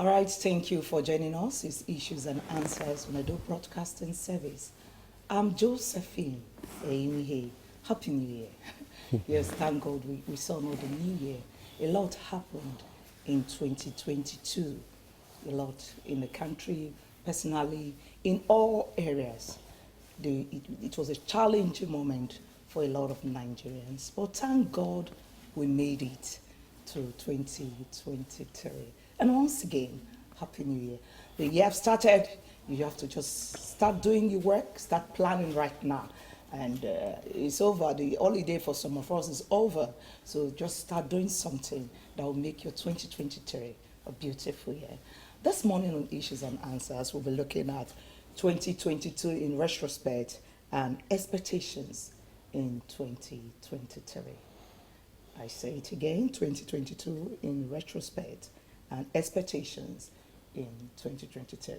All right, thank you for joining us. It's Issues and Answers on Edo Broadcasting Service. I'm Josephine. Happy New Year. Yes, thank God we saw now the new year. A lot happened in 2022. A lot in the country, personally, in all areas. It was a challenging moment for a lot of Nigerians, but thank God we made it to 2023. And once again, Happy New Year. The year have started, you have to just start doing your work, start planning right now. And it's over, the holiday for some of us is over. So just start doing something that will make your 2023 a beautiful year. This morning on Issues and Answers, we'll be looking at 2022 in retrospect and expectations in 2023. I say it again, 2022 in retrospect and expectations in 2023.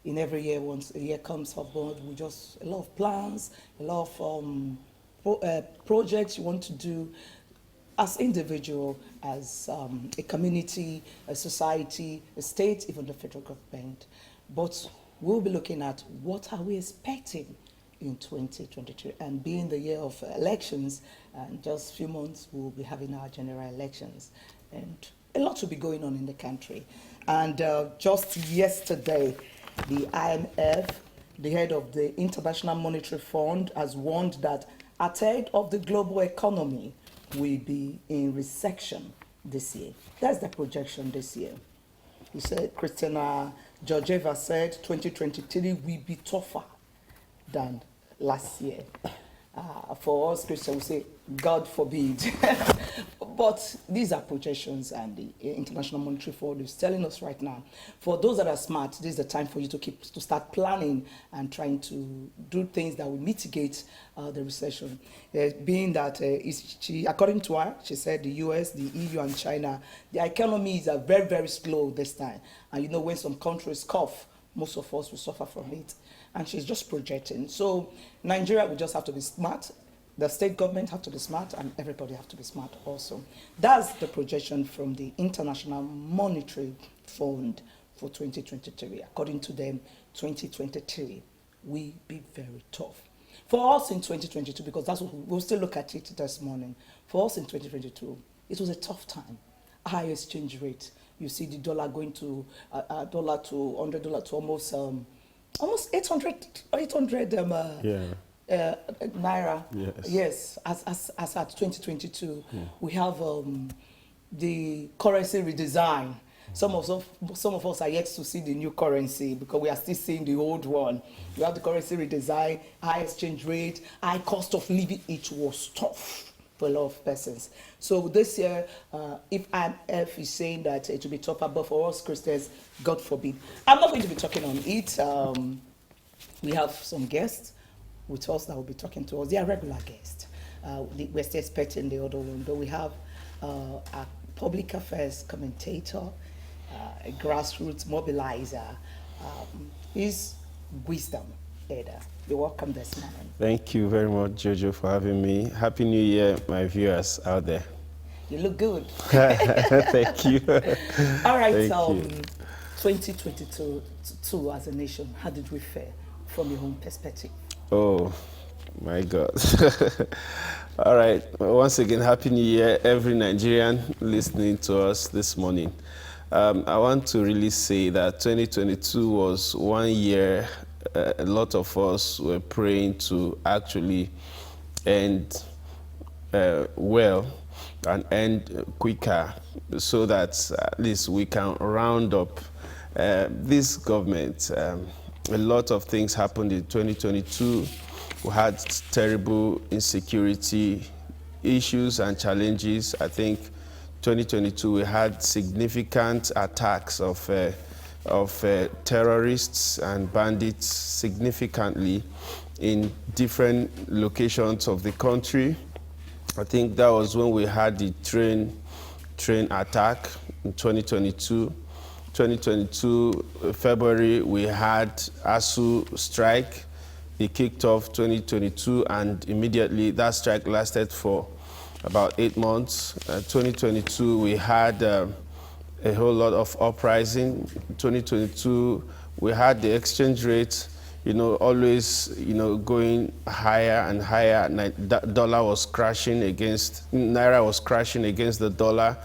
In every year, once a year comes forward, we just, a lot of plans, a lot of projects you want to do as individual, as a community, a society, a state, even the federal government. But we'll be looking at what are we expecting in 2022, and being the year of elections, and just a few months we'll be having our general elections, and a lot will be going on in the country. And just yesterday, the IMF, the head of the International Monetary Fund, has warned that a third of the global economy will be in recession this year. That's the projection this year. He said, Christina Georgieva said 2023 will be tougher than last year. For us Christians, we say, God forbid. But these are projections, and the International Monetary Fund is telling us right now, for those that are smart, this is the time for you to start planning and trying to do things that will mitigate the recession. Being that, according to her, she said the US, the EU, and China, their economies are very, very slow this time. And you know, when some countries cough, most of us will suffer from it. And she's just projecting. So Nigeria will just have to be smart. The state government have to be smart, and everybody have to be smart also. That's the projection from the International Monetary Fund for 2023. According to them, 2023 will be very tough. For us in 2022, because that's what we'll still look at it this morning. For us in 2022, it was a tough time. High exchange rate. You see the dollar going to $100 to almost 800 naira. Yes, as at 2022, we have the currency redesign. Some of us are yet to see the new currency because we are still seeing the old one. You have the currency redesign, high exchange rate, high cost of living. It was tough for a lot of persons. So this year, if IMF is saying that it will be tougher, but for us Christians, God forbid. I'm not going to be talking on it. We have some guests with us that will be talking to us. They are regular guests. We're still expecting the other one, but we have a public affairs commentator, a grassroots mobilizer. His wisdom, Edo. You're welcome this morning. Thank you very much, Jojo, for having me. Happy New Year, my viewers out there. You look good. Thank you. All right, 2022 as a nation, how did we fare from your own perspective? Oh, my God. All right. Once again, Happy New Year, every Nigerian listening to us this morning. I want to really say that 2022 was one year a lot of us were praying to actually end well and end quicker, so that at least we can round up this government. A lot of things happened in 2022. We had terrible insecurity issues and challenges. I think 2022 we had significant attacks of terrorists and bandits significantly in different locations of the country. I think that was when we had the train attack in 2022. 2022, February, we had ASU strike. It kicked off 2022, and immediately that strike lasted for about 8 months. 2022, we had a whole lot of uprising. 2022, we had the exchange rate, always, going higher and higher. Dollar was crashing against, Naira was crashing against the dollar.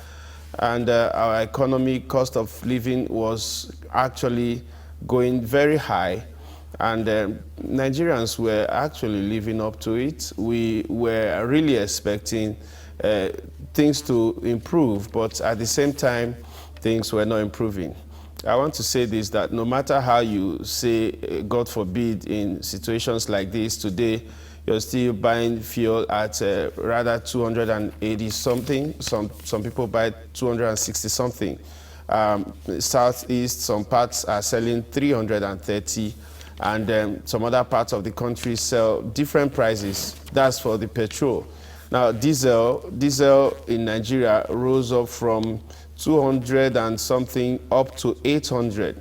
And our economy, cost of living was actually going very high. And Nigerians were actually living up to it. We were really expecting things to improve, but at the same time, things were not improving. I want to say this, that no matter how you say, God forbid, in situations like this today, you're still buying fuel at rather 280 something. Some people buy 260 something. Southeast, some parts are selling 330, and some other parts of the country sell different prices. That's for the petrol. Now, diesel in Nigeria rose up from 200 and something up to 800.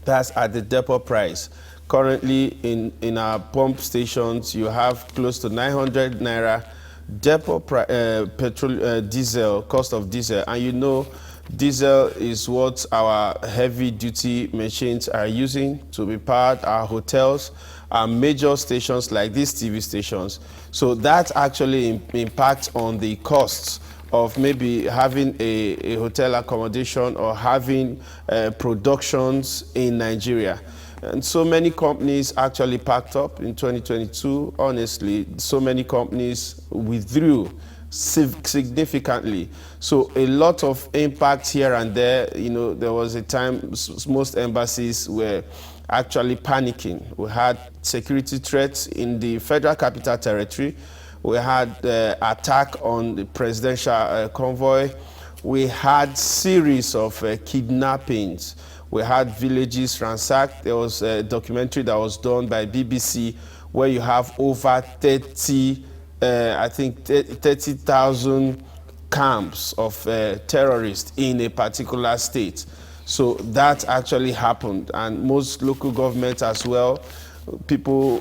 That's at the depot price. Currently, in our pump stations, you have close to 900 naira depot petrol, diesel, cost of diesel. And diesel is what our heavy-duty machines are using to be powered our hotels, our major stations like these TV stations. So that actually impacts on the costs of maybe having a hotel accommodation or having productions in Nigeria. And so many companies actually packed up in 2022. Honestly, so many companies withdrew significantly. So a lot of impact here and there. There was a time most embassies were actually panicking. We had security threats in the Federal Capital Territory. We had attack on the presidential convoy. We had series of kidnappings. We had villages ransacked. There was a documentary that was done by BBC where you have over 30,000 camps of terrorists in a particular state. So that actually happened, and most local governments as well, people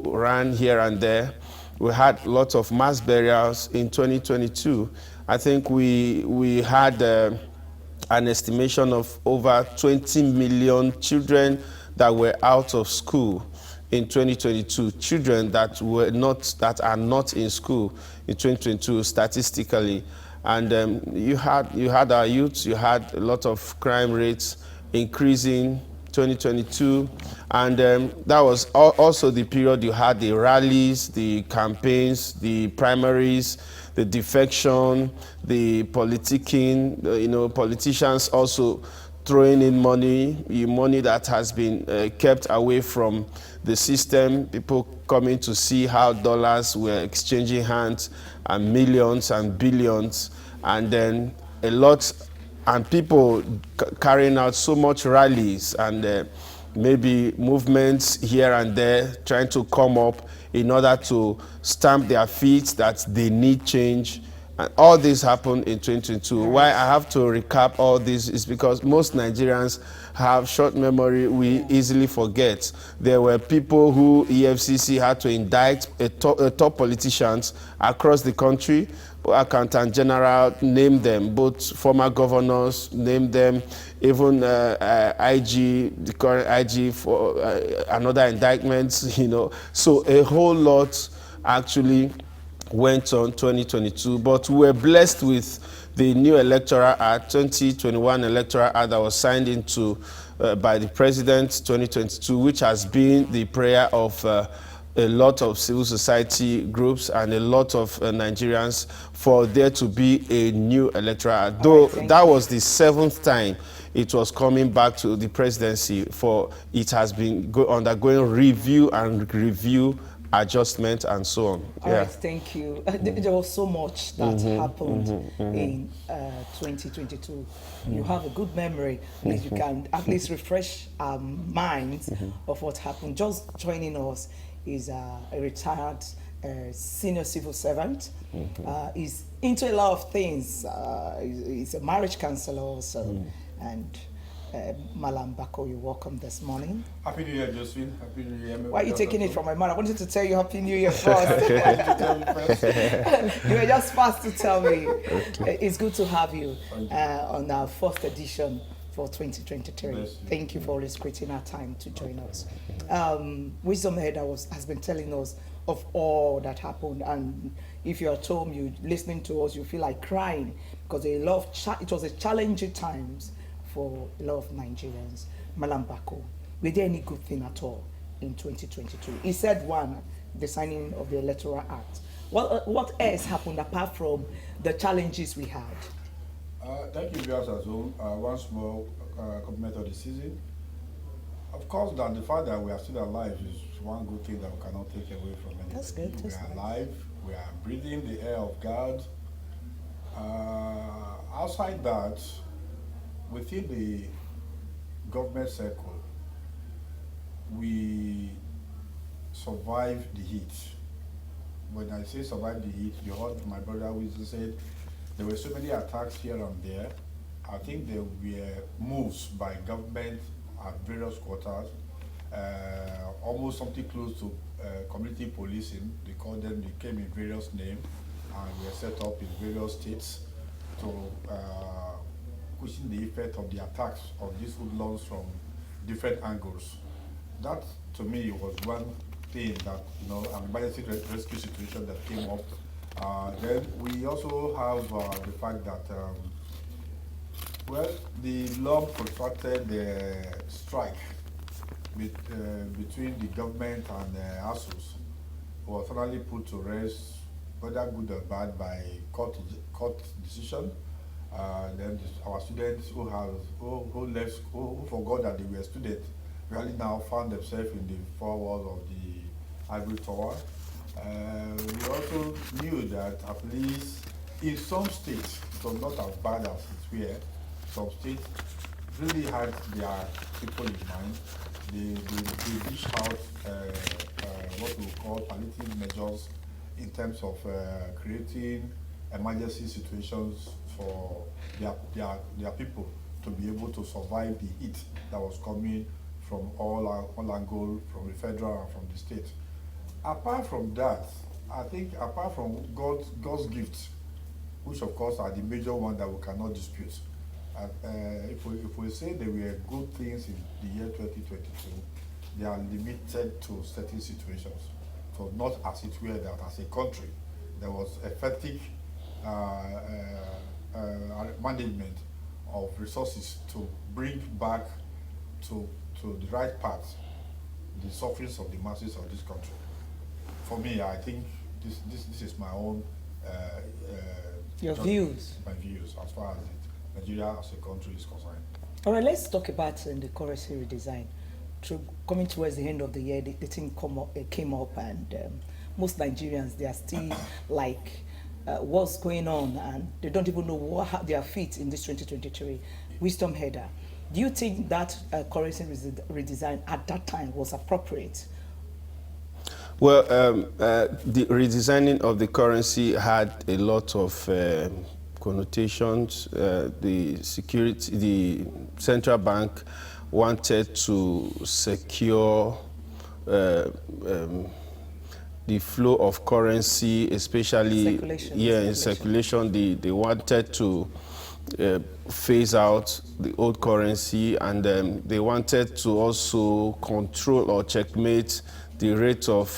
ran here and there. We had lots of mass burials in 2022. I think we had an estimation of over 20 million children that were out of school in 2022. Children that are not in school in 2022 statistically. And you had our youths, you had a lot of crime rates increasing 2022, and that was also the period you had the rallies, the campaigns, the primaries, the defection, the politicking, politicians also throwing in money that has been kept away from the system, people coming to see how dollars were exchanging hands, and millions and billions, and then a lot, and people carrying out so much rallies and maybe movements here and there, trying to come up in order to stamp their feet that they need change. And all this happened in 2022. Why I have to recap all this is because most Nigerians have short memory. We easily forget. There were people who EFCC had to indict top politicians across the country. Accountant General, name them, both former governors, name them, even IG, the current IG for another indictment, So a whole lot actually went on 2022, but we were blessed with the new electoral act, 2021 electoral act that was signed into by the president 2022, which has been the prayer of a lot of civil society groups and a lot of Nigerians for there to be a new electoral act. Though that was the 7th time it was coming back to the presidency, for it has been undergoing review and review, adjustment and so on. All right, thank you. There was so much that happened in 2022. You have a good memory. Please, you can at least refresh our minds of what happened. Just joining us is a retired senior civil servant. He's into a lot of things. He's a marriage counselor also, and Mallam Bako, you're welcome this morning. Happy New Year, Josephine. Happy New Year. Why are you taking it from my mouth? I wanted to tell you Happy New Year first. You were just fast to tell me. Okay. It's good to have you on our first edition for 2023. Thank you for always creating our time to join us. Wisdom Head has been telling us of all that happened, and if you're at home, you listening to us, you feel like crying because it was a challenging times for a lot of Nigerians. Mallam Bako, were there any good thing at all in 2022? He said one, the signing of the Electoral Act. What else happened apart from the challenges we had? Thank you, viewers at home. One small compliment of the season. Of course, that the fact that we are still alive is one good thing that we cannot take away from anything. That's good. We are alive. We are breathing the air of God. Outside that, within the government circle, we survive the heat. When I say survive the heat, you heard my brother Wisdom said there were so many attacks here and there. I think there were moves by government at various quarters, almost something close to community policing. They called them, they came in various names and were set up in various states to cushion the effect of the attacks of these hoodlums from different angles. That, to me, was one thing that, an emergency rescue situation that came up. Then we also have the fact that, the law protracted the strike between the government and ASUS was finally put to rest, whether good or bad, by court decision. Then our students who forgot that they were students really now found themselves in the four walls of the ivory tower. We also knew that at least in some states, it was not as bad as it were. Some states really had their people in mind. They dish out what we call palliative measures in terms of creating emergency situations for their people to be able to survive the heat that was coming from all angles, from the federal and from the state. Apart from that, I think apart from God's gifts, which of course are the major ones that we cannot dispute, if we say there were good things in the year 2022, they are limited to certain situations. So not as it were that as a country, there was effective management of resources to bring back to the right path the sufferings of the masses of this country. For me, I think this is my own your views. My views as far as Nigeria as a country is concerned. All right, let's talk about the currency redesign. Coming towards the end of the year, the thing came up, and most Nigerians, they are still like, what's going on, and they don't even know what their feet in this 2023. Wisdom Header, do you think that currency redesign at that time was appropriate? Well, the redesigning of the currency had a lot of connotations. The central bank wanted to secure the flow of currency, especially in circulation. They wanted to phase out the old currency, and they wanted to also control or checkmate the rate of,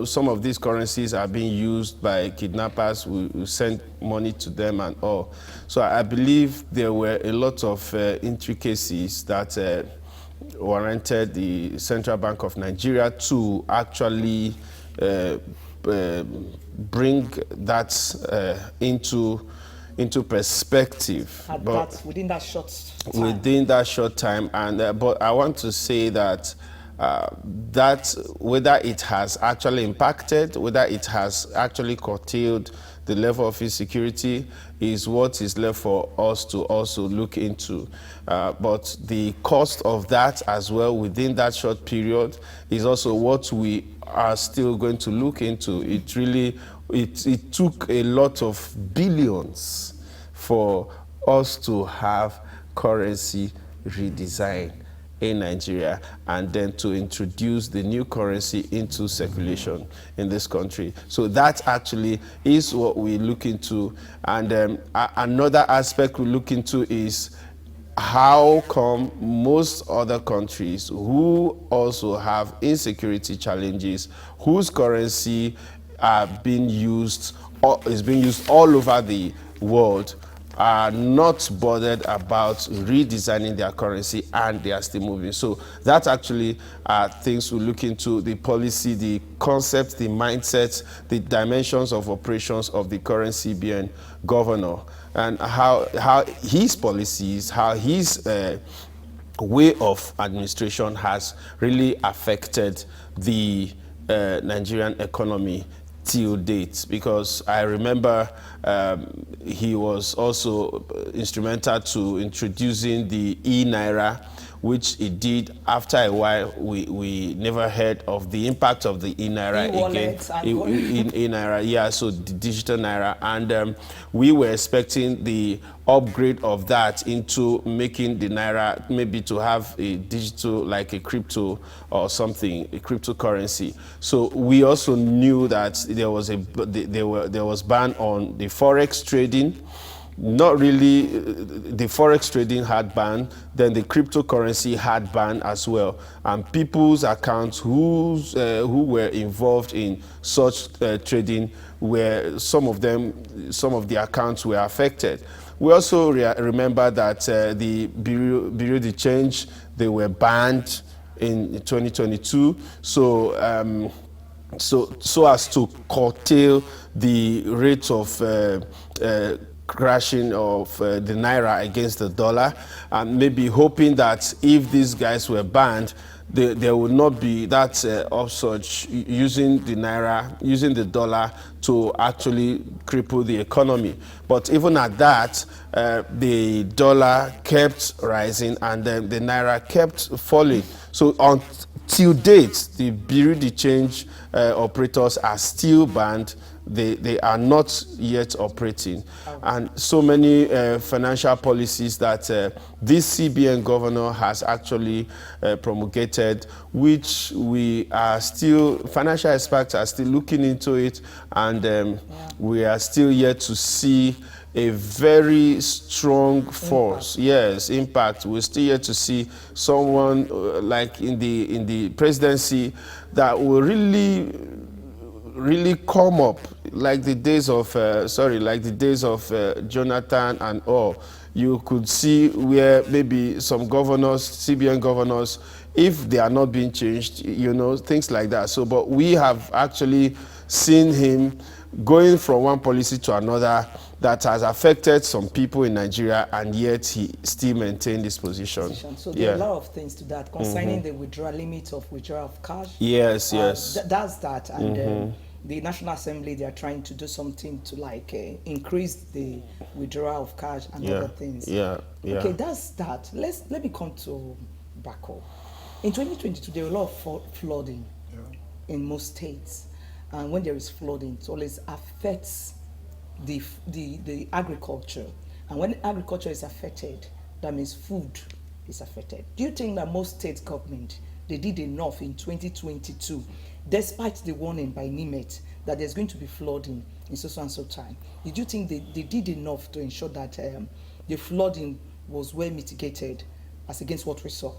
some of these currencies are being used by kidnappers who send money to them and all. So I believe there were a lot of intricacies that warranted the Central Bank of Nigeria to actually bring that into perspective. Within that short time. Within that short time, and but I want to say that that whether it has actually impacted, whether it has actually curtailed the level of insecurity is what is left for us to also look into. But the cost of that as well within that short period is also what we are still going to look into. It took a lot of billions for us to have currency redesign in Nigeria, and then to introduce the new currency into circulation in this country. So that actually is what we look into. And another aspect we look into is how come most other countries who also have insecurity challenges, whose currency are being used or is being used all over the world, are not bothered about redesigning their currency, and they are still moving. So that actually are things we look into: the policy, the concept, the mindset, the dimensions of operations of the current CBN governor, and how his policies, how his way of administration has really affected the Nigerian economy till date. Because I remember he was also instrumental to introducing the e-naira, which he did. After a while, we never heard of the impact of the e-naira again. E-naira, yeah, so the digital naira. And we were expecting the upgrade of that into making the naira maybe to have a digital, like a crypto or something, a cryptocurrency. So we also knew that there was ban on the forex trading. Not really, the forex trading had banned, then the cryptocurrency had banned as well, and people's accounts who were involved in such trading, were some of the accounts were affected. We also remember that the Bureau de Change, they were banned in 2022. So so as to curtail the rate of crashing of the naira against the dollar, and maybe hoping that if these guys were banned, there would not be that upsurge using the naira, using the dollar to actually cripple the economy. But even at that, the dollar kept rising, and then the naira kept falling. So until date, the Bureau de Change operators are still banned. They are not yet operating. And so many financial policies that this CBN governor has actually promulgated, which we are still, financial experts are still looking into it, and we are still yet to see a very strong force. Yes, impact. We're still yet to see someone like in the presidency that will really come up like the days of Jonathan and all. You could see where maybe some governors, CBN governors, if they are not being changed, things like that. So, but we have actually seen him going from one policy to another that has affected some people in Nigeria, and yet he still maintained his position. So there are a lot of things to that concerning the withdrawal limit of withdrawal of cash. Yes, yes. That's that, and the National Assembly, they are trying to do something to increase the withdrawal of cash and other things. Okay, that's that. Let me come to Bako. In 2022, there were a lot of flooding in most states, and when there is flooding, it always affects the agriculture, and when agriculture is affected, that means food is affected. Do you think that most state government, they did enough in 2022, despite the warning by NIMET that there's going to be flooding in so and so time? Did you think they did enough to ensure that the flooding was well mitigated as against what we saw?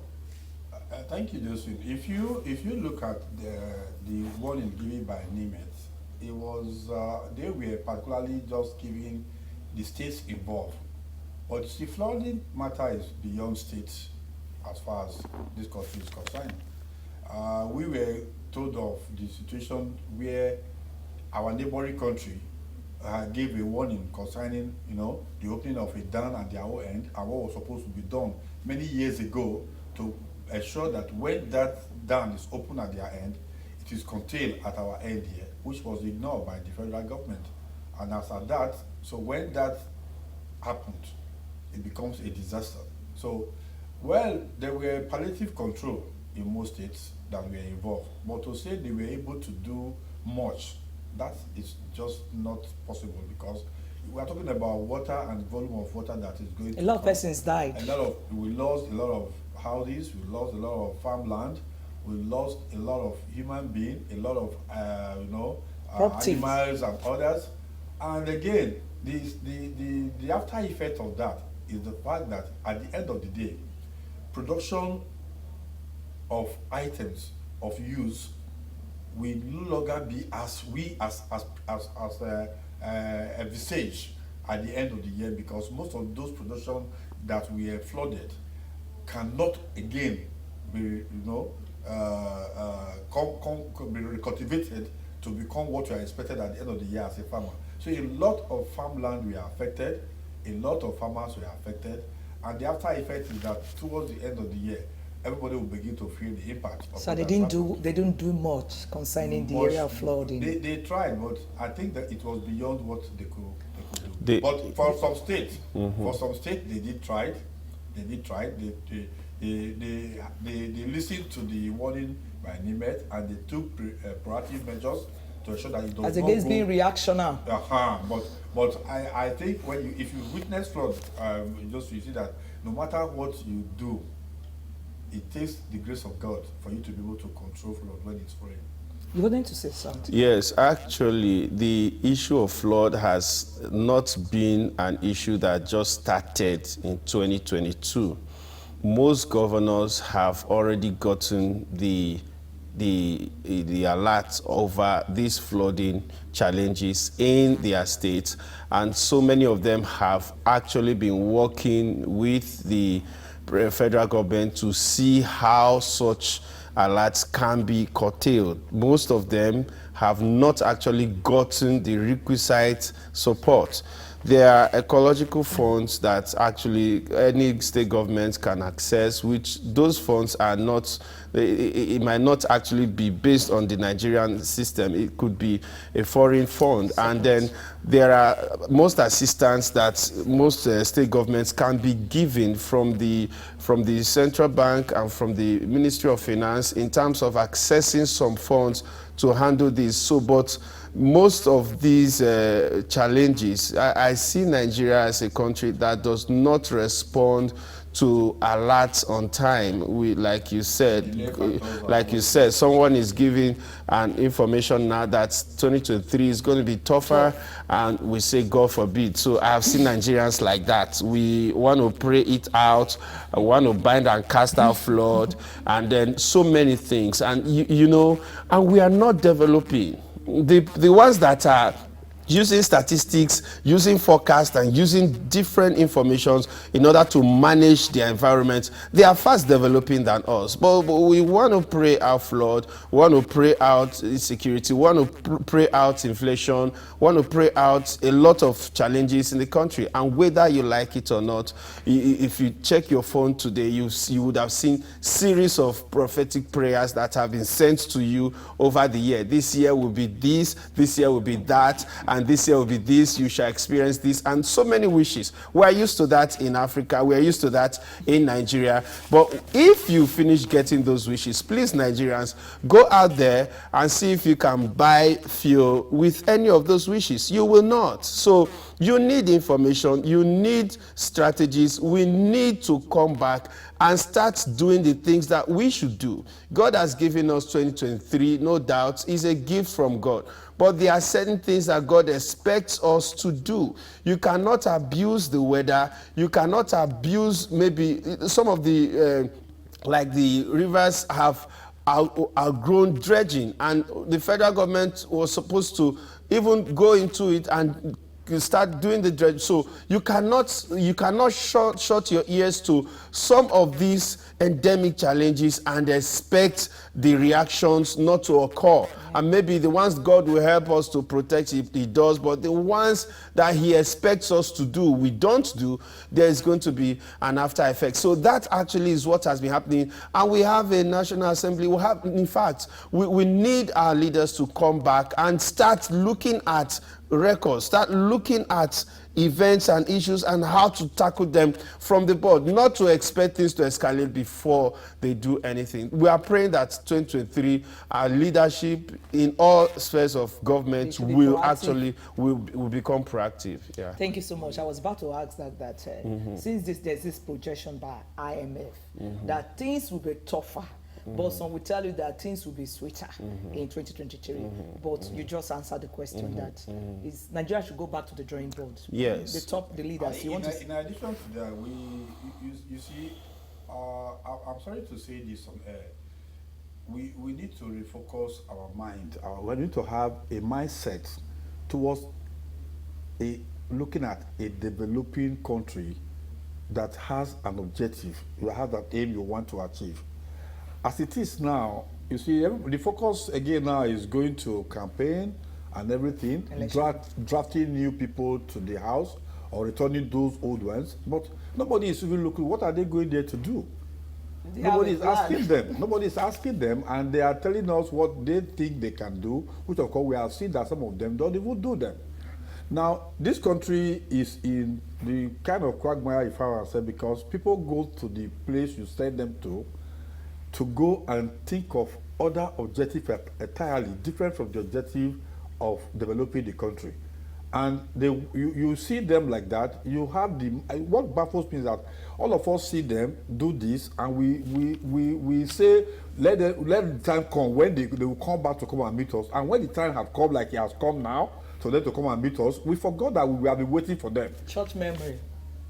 Thank you, Josephine. If you look at the warning given by NIMET, it was they were particularly just giving the states involved, but the flooding matter is beyond states as far as this country is concerned. We were told of the situation where our neighboring country gave a warning concerning the opening of a dam at their own end, and what was supposed to be done many years ago to ensure that when that dam is open at their end, it is contained at our end here, which was ignored by the federal government. And as at that, so when that happened, it becomes a disaster. So, well, there were palliative control in most states that were involved, but to say they were able to do much, that is just not possible, because we are talking about water and volume of water that is going A to lot of come. persons died. We lost a lot of houses, we lost a lot of farmland, we lost a lot of human beings, a lot of Properties. animals and others. And again, the after effect of that is the fact that at the end of the day, production of items of use will no longer be as we as envisaged at the end of the year, because most of those production that we have flooded cannot again be be recultivated to become what you are expected at the end of the year as a farmer. So a lot of farmland we are affected, a lot of farmers were affected, and the after effect is that towards the end of the year, everybody will begin to feel the impact of So what they has didn't happened. do much concerning the Much. area of flooding. They tried, but I think that it was beyond what they could do. They- But for some states, they did try. They did try. They listened to the warning by NIMET, and they took proactive measures to ensure that it does As not against go. being reactional. But I think if you witness flood, you see that no matter what you do, it takes the grace of God for you to be able to control flood when it's pouring. You were going to say something. Yes, actually, the issue of flood has not been an issue that just started in 2022. Most governors have already gotten the alert over these flooding challenges in their states, and so many of them have actually been working with the federal government to see how such alerts can be curtailed. Most of them have not actually gotten the requisite support. There are ecological funds that actually any state government can access, which those funds are not, it might not actually be based on the Nigerian system. It could be a foreign fund. And then there are most assistance that most state governments can be given from the central bank and from the Ministry of Finance in terms of accessing some funds to handle this. So, but most of these challenges, I see Nigeria as a country that does not respond to alerts on time. Like you said, someone is giving an information now that 2023 is going to be tougher, and we say God forbid. So I have seen Nigerians like that. We want to pray it out, want to bind and cast out flood, and then so many things. And and we are not developing. The ones that are using statistics, using forecast, and using different informations in order to manage their environment, they are fast developing than us. But we want to pray out flood, we want to pray out insecurity, we want to pray out inflation, we want to pray out a lot of challenges in the country. And whether you like it or not, if you check your phone today, you would have seen series of prophetic prayers that have been sent to you over the year. This year will be this year will be that, and this year will be this, you shall experience this, and so many wishes. We are used to that in Africa, we are used to that in Nigeria. But if you finish getting those wishes, please, Nigerians, go out there and see if you can buy fuel with any of those wishes. You will not. So you need information, you need strategies. We need to come back and start doing the things that we should do. God has given us 2023, no doubt, is a gift from God. But there are certain things that God expects us to do. You cannot abuse the weather. You cannot abuse maybe some of the, like the rivers have outgrown dredging, and the federal government was supposed to even go into it and start doing the dredge. So you cannot shut your ears to some of these endemic challenges and expect the reactions not to occur. And maybe the ones God will help us to protect, He does, but the ones that He expects us to do, we don't do, there is going to be an after effect. So that actually is what has been happening. And we have a National Assembly. In fact, we need our leaders to come back and start looking at records, start looking at events and issues and how to tackle them from the board, not to expect things to escalate before they do anything. We are praying that 2023, our leadership in all spheres of government will become proactive. Yeah. Thank you so much. I was about to ask that since there's this projection by IMF that things will be tougher, but some will tell you that things will be sweeter in 2023. But you just answered the question that is Nigeria should go back to the drawing board. Yes. The leaders. In addition to that, you see, I'm sorry to say this on air. We need to refocus our mind. We need to have a mindset towards looking at a developing country that has an objective. You have that aim you want to achieve. As it is now, you see, the focus again now is going to campaign and everything, drafting new people to the house or returning those old ones. But nobody is even looking, what are they going there to do? Nobody is asking them. Nobody is asking them, and they are telling us what they think they can do, which of course we have seen that some of them don't even do them. Now, this country is in the kind of quagmire, if I were to say, because people go to the place you send them to go and think of other objectives entirely different from the objective of developing the country. And you see them like that. You have what baffles me is that all of us see them do this, and we say let the time come when they will come back to come and meet us. And when the time has come, like it has come now, for them to come and meet us, we forgot that we have been waiting for them. Short memory.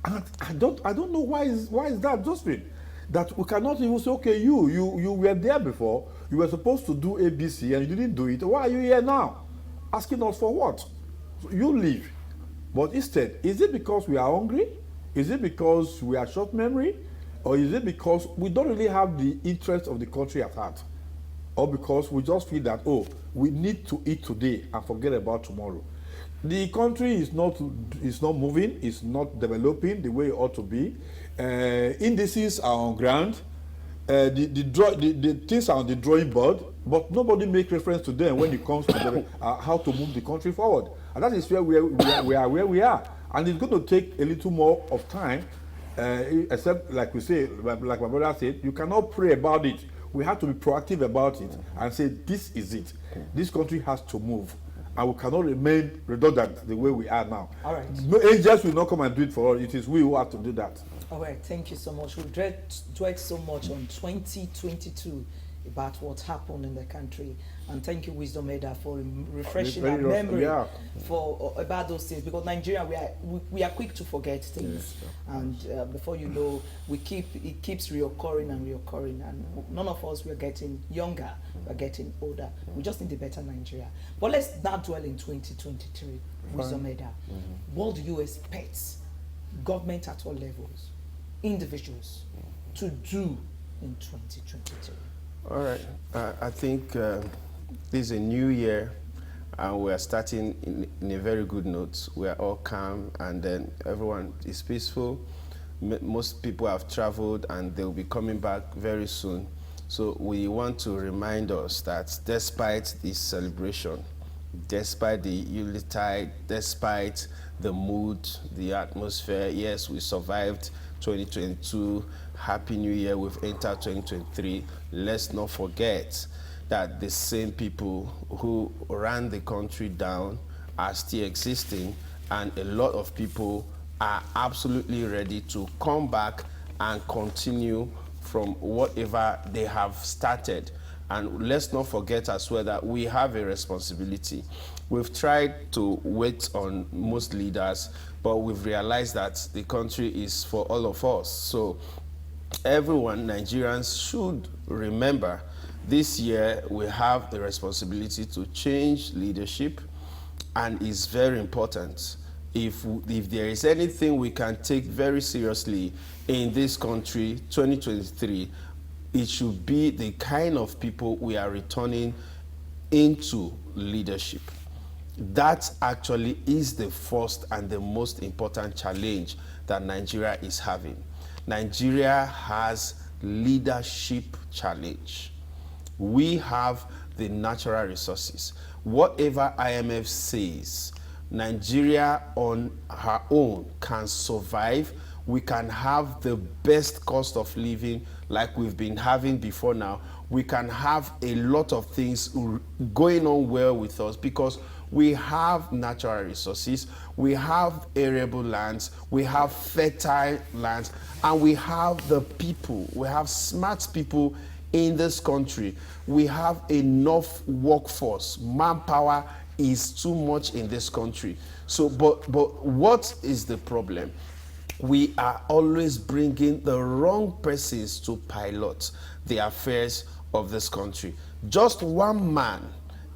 And I don't know why is that, Josephine? That we cannot even say, okay, you were there before, you were supposed to do ABC and you didn't do it. Why are you here now? Asking us for what? So you leave. But instead, is it because we are hungry? Is it because we are short memory? Or is it because we don't really have the interest of the country at heart? Or because we just feel that, oh, we need to eat today and forget about tomorrow? The country is not moving, it's not developing the way it ought to be. Indices are on ground. The things are on the drawing board, but nobody makes reference to them when it comes to how to move the country forward. And that is where we are where we are. And it's going to take a little more of time, except, like we say, like my brother said, you cannot pray about it. We have to be proactive about it and say, this is it. This country has to move. And we cannot remain redundant the way we are now. All right. No angels will not come and do it for us. It is we who have to do that. All right, thank you so much. We've dwelt so much on 2022 about what happened in the country. And thank you, Wisdom Eda, for refreshing our memory for about those things. Because Nigeria, we are quick to forget things. Yes, and before you know, it keeps reoccurring and reoccurring. And none of us, we're getting younger, we're getting older. We just need a better Nigeria. But let's not dwell in 2023, Wisdom Eda. What do you expect government at all levels, individuals, to do in 2022? All right. I think this is a new year, and we are starting in a very good note. We are all calm, and then everyone is peaceful. Most people have traveled, and they'll be coming back very soon. So we want to remind us that despite this celebration, despite the Yuletide, despite the mood, the atmosphere, yes, we survived 2022. Happy New Year, we've entered 2023. Let's not forget that the same people who ran the country down are still existing, and a lot of people are absolutely ready to come back and continue from whatever they have started. And let's not forget as well that we have a responsibility. We've tried to wait on most leaders, but we've realized that the country is for all of us. So everyone, Nigerians, should remember this year we have the responsibility to change leadership, and it's very important. If there is anything we can take very seriously in this country, 2023, it should be the kind of people we are returning into leadership. That actually is the first and the most important challenge that Nigeria is having. Nigeria has leadership challenge. We have the natural resources. Whatever IMF says, Nigeria on her own can survive. We can have the best cost of living like we've been having before now. We can have a lot of things going on well with us because we have natural resources, we have arable lands, we have fertile lands, and we have the people. We have smart people in this country. We have enough workforce. Manpower is too much in this country. So, but what is the problem? We are always bringing the wrong persons to pilot the affairs of this country. Just one man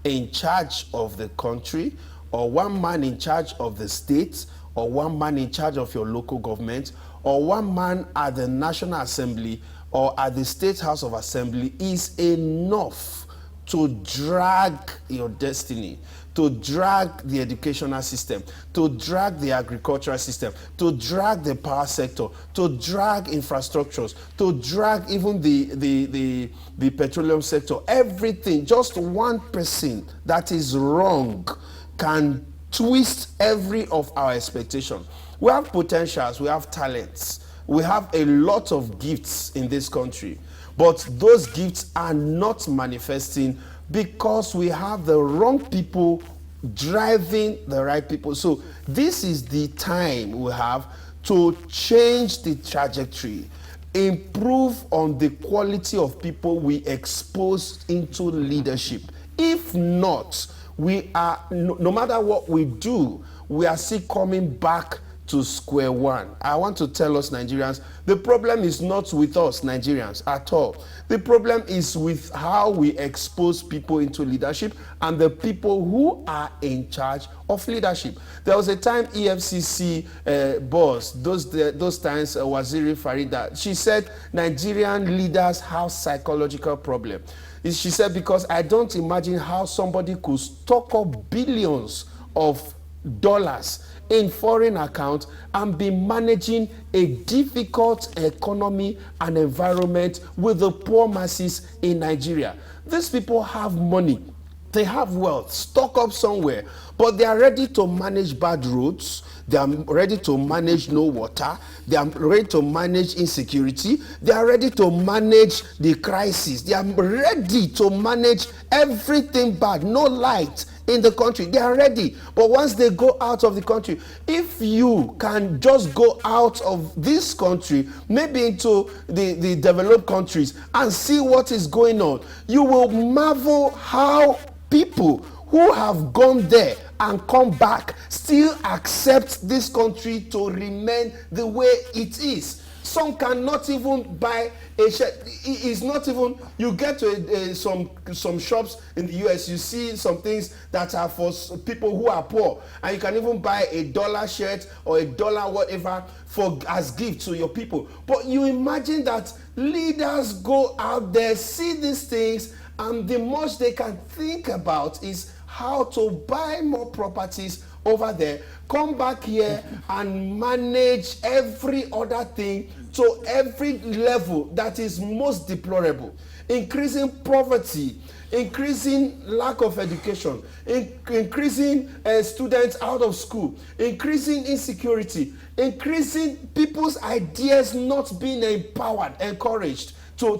in charge of the country, or one man in charge of the state, or one man in charge of your local government, or one man at the National Assembly or at the State House of Assembly is enough to drag your destiny, to drag the educational system, to drag the agricultural system, to drag the power sector, to drag infrastructures, to drag even the petroleum sector. Everything, just one person that is wrong can twist every of our expectation. We have potentials, we have talents, we have a lot of gifts in this country, but those gifts are not manifesting because we have the wrong people driving the right people. So this is the time we have to change the trajectory, improve on the quality of people we expose into leadership. If not, we are, no matter what we do, we are still coming back to square one. I want to tell us Nigerians, the problem is not with us Nigerians at all. The problem is with how we expose people into leadership and the people who are in charge of leadership. There was a time EFCC boss, those times Waziri Farida, she said Nigerian leaders have psychological problem. She said, because I don't imagine how somebody could stock up billions of dollars in foreign accounts and be managing a difficult economy and environment with the poor masses in Nigeria. These people have money, they have wealth, stock up somewhere, but they are ready to manage bad roads, they are ready to manage no water, they are ready to manage insecurity, they are ready to manage the crisis, they are ready to manage everything bad, no light in the country. They are ready. But once they go out of the country, if you can just go out of this country, maybe into the developed countries and see what is going on, you will marvel how people who have gone there and come back still accept this country to remain the way it is. Some cannot even buy a shirt. It's not even, you get to some shops in the US, you see some things that are for people who are poor, and you can even buy $1 shirt or $1 whatever for as gift to your people. But you imagine that leaders go out there, see these things, and the most they can think about is how to buy more properties over there, come back here and manage every other thing to every level that is most deplorable, increasing poverty, increasing lack of education, increasing students out of school, increasing insecurity, increasing people's ideas not being empowered, encouraged to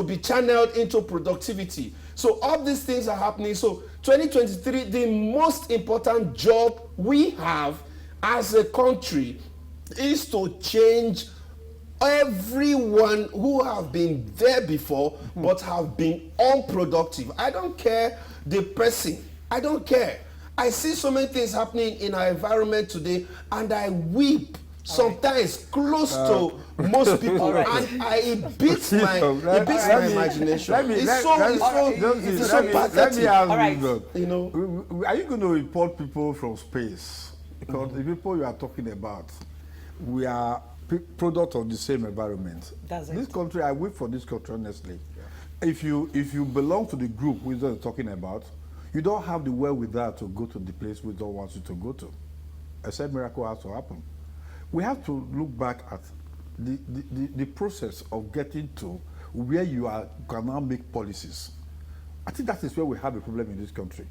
be channeled into productivity. So all these things are happening. So 2023, the most important job we have as a country is to change everyone who have been there before but have been unproductive. I don't care the person. I don't care. I see so many things happening in our environment today and I weep. Sometimes close to most people, and it beats my imagination. It's so pathetic. You know, are you going to import people from space? Because the people you are talking about, we are product of the same environment. This country, I wait for this country honestly. Yeah. If you belong to the group we are talking about, you don't have the wherewithal to go to the place we don't want you to go to. I said miracle has to happen. We have to look back at the process of getting to where you can now make policies. I think that is where we have a problem in this country.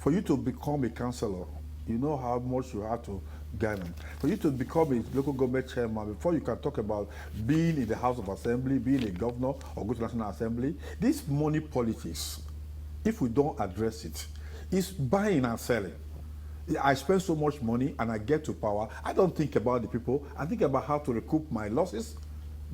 For you to become a councillor, you know how much you have to garner. For you to become a local government chairman, before you can talk about being in the House of Assembly, being a governor, or go to National Assembly, this money politics, if we don't address it, is buying and selling. I spend so much money and I get to power. I don't think about the people. I think about how to recoup my losses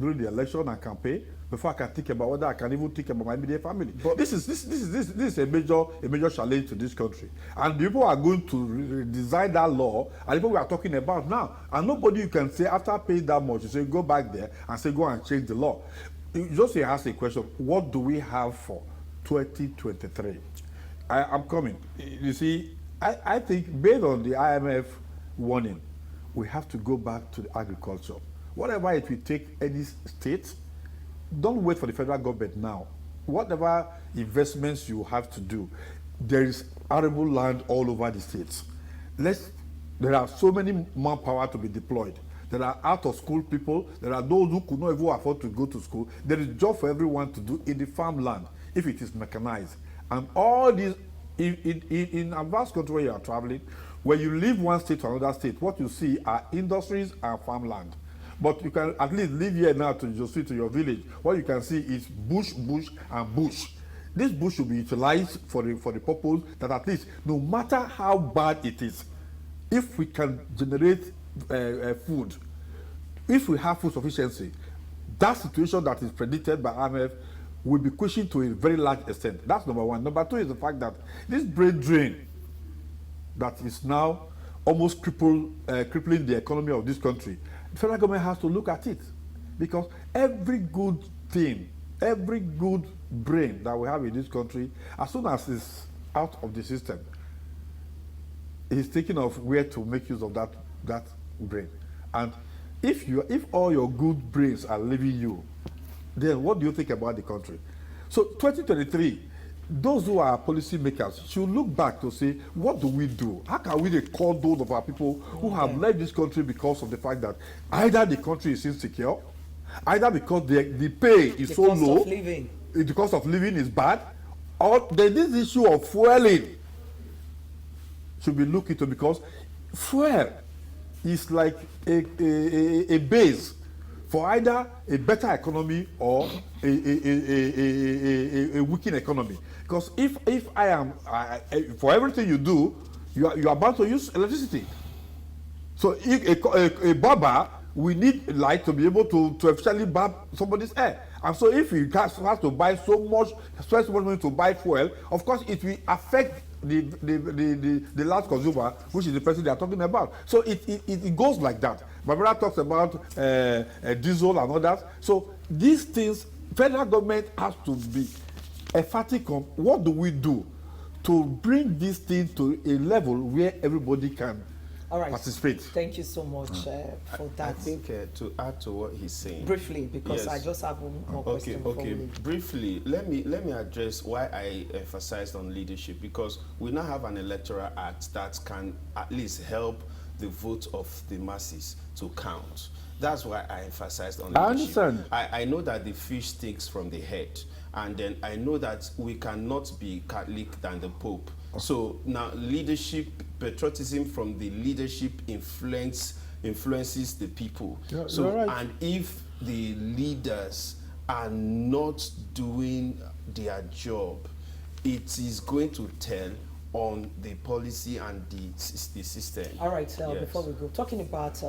during the election and campaign before I can think about whether I can even think about my immediate family. But this is a major challenge to this country. And people are going to design that law, and people we are talking about now. And nobody you can say after paying that much, you say go back there and say go and change the law. You just ask a question, what do we have for 2023? I'm coming. You see, I think based on the IMF warning, we have to go back to the agriculture. Whatever it will take any state, don't wait for the federal government now. Whatever investments you have to do, there is arable land all over the states. There are so many manpower to be deployed. There are out-of-school people. There are those who could not even afford to go to school. There is job for everyone to do in the farmland if it is mechanized. And all these, in advanced country where you are traveling, when you leave one state to another state, what you see are industries and farmland. But you can at least live here now to Josephine, to your village. What you can see is bush, and bush. This bush should be utilized for the purpose that at least, no matter how bad it is, if we can generate food, if we have food sufficiency, that situation that is predicted by IMF will be cushioned to a very large extent. That's number one. Number two is the fact that this brain drain that is now almost crippling the economy of this country, the federal government has to look at it, because every good thing, every good brain that we have in this country, as soon as it's out of the system, is thinking of where to make use of that brain. And if all your good brains are leaving you, then what do you think about the country? So 2023, those who are policy makers should look back to say, what do we do? How can we recall those of our people who have left this country because of the fact that either the country is insecure, either because the pay is so low, the cost of living is bad, or this issue of fueling should be looked into, because fuel is like a base for either a better economy or a weakened economy. Because if for everything you do, you are bound to use electricity. So if a barber, we need light to be able to efficiently barb somebody's hair. And so if you has to buy so much money to buy fuel, of course it will affect the last consumer, which is the person they are talking about. So it goes like that. My brother talks about diesel and others. So these things, federal government has to be emphatic on what do we do to bring this thing to a level where everybody can participate. Thank you so much for that. I think to add to what he's saying briefly, because yes. I just have one more question. Okay. Briefly, let me address why I emphasized on leadership, because we now have an electoral act that can at least help the vote of the masses to count. That's why I emphasized on leadership. I understand. I know that the fish stinks from the head, and then I know that we cannot be Catholic than the Pope. So now leadership, patriotism from the leadership influences the people. Yeah, so right. And if the leaders are not doing their job, it is going to tell on the policy and the system. All right, Yes. before we go, talking about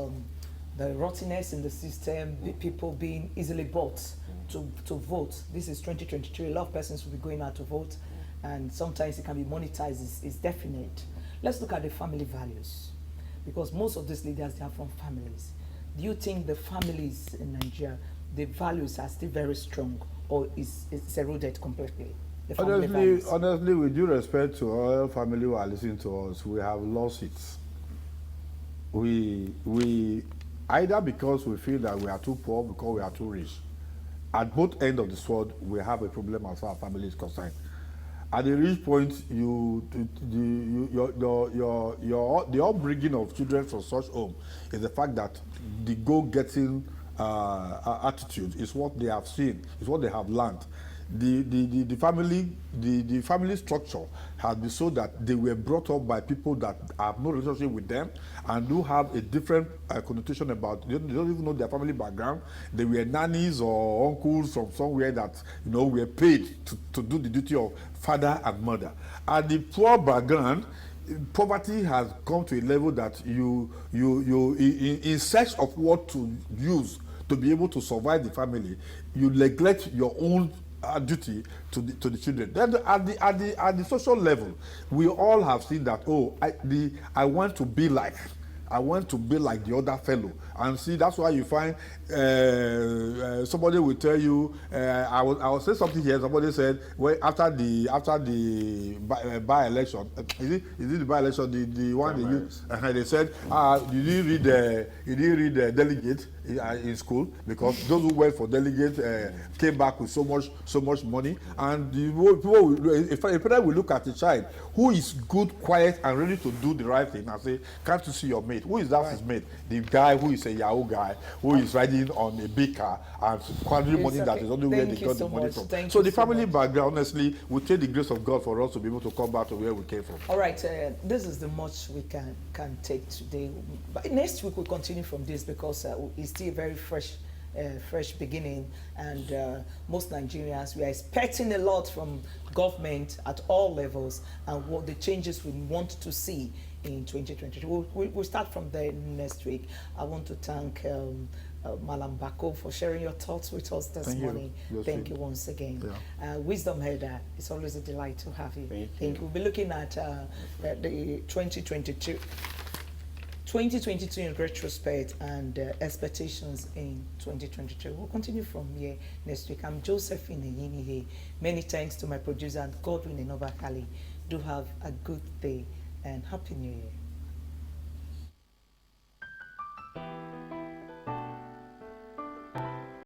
the rottenness in the system, the people being easily bought to vote. This is 2023. A lot of persons will be going out to vote, and sometimes it can be monetized. It's definite. Let's look at the family values, because most of these leaders, they are from families. Do you think the families in Nigeria, the values are still very strong, or is it's eroded completely? The family values? Honestly, with due respect to all family who are listening to us, we have lost it. We either because we feel that we are too poor, because we are too rich. At both ends of the sword, we have a problem as far as family is concerned. At the rich point, the upbringing of children from such home is the fact that the go-getting attitude is what they have seen, is what they have learned. the family structure has been so that they were brought up by people that have no relationship with them and do have a different connotation about, they don't even know their family background. They were nannies or uncles from somewhere that, you know, were paid to do the duty of father and mother. And the poor background, poverty has come to a level that you in search of what to use to be able to survive the family, you neglect your own duty to the children. Then at the social level, we all have seen that, oh, I want to be like the other fellow. And see, that's why you find somebody will tell you, I will say something here. Somebody said, well, after the by-election, is it the by-election, the one they used? They said, you didn't read the delegate in school, because those who went for delegate came back with so much money. And if a parent will look at a child who is good, quiet, and ready to do the right thing, and say, can't you see your mate? Who is that his mate? The guy who is a Yahoo guy, who is riding on a big car and squandering money that is only where they got the money from. So the family background, honestly, will take the grace of God for us to be able to come back to where we came from. All right, this is the much we can take today. But next week we'll continue from this, because it's still a very fresh beginning, and most Nigerians, we are expecting a lot from government at all levels, and what the changes we want to see in 2022. We'll start from there next week. I want to thank Mallam Bako for sharing your thoughts with us this morning. Thank you once again. Yeah. Wisdom Header, it's always a delight to have you. Thank you. We'll be looking at the 2022 in retrospect and expectations in 2022. We'll continue from here next week. I'm Josephine. Many thanks to my producer, Godwin Enobakali. Do have a good day and Happy New Year.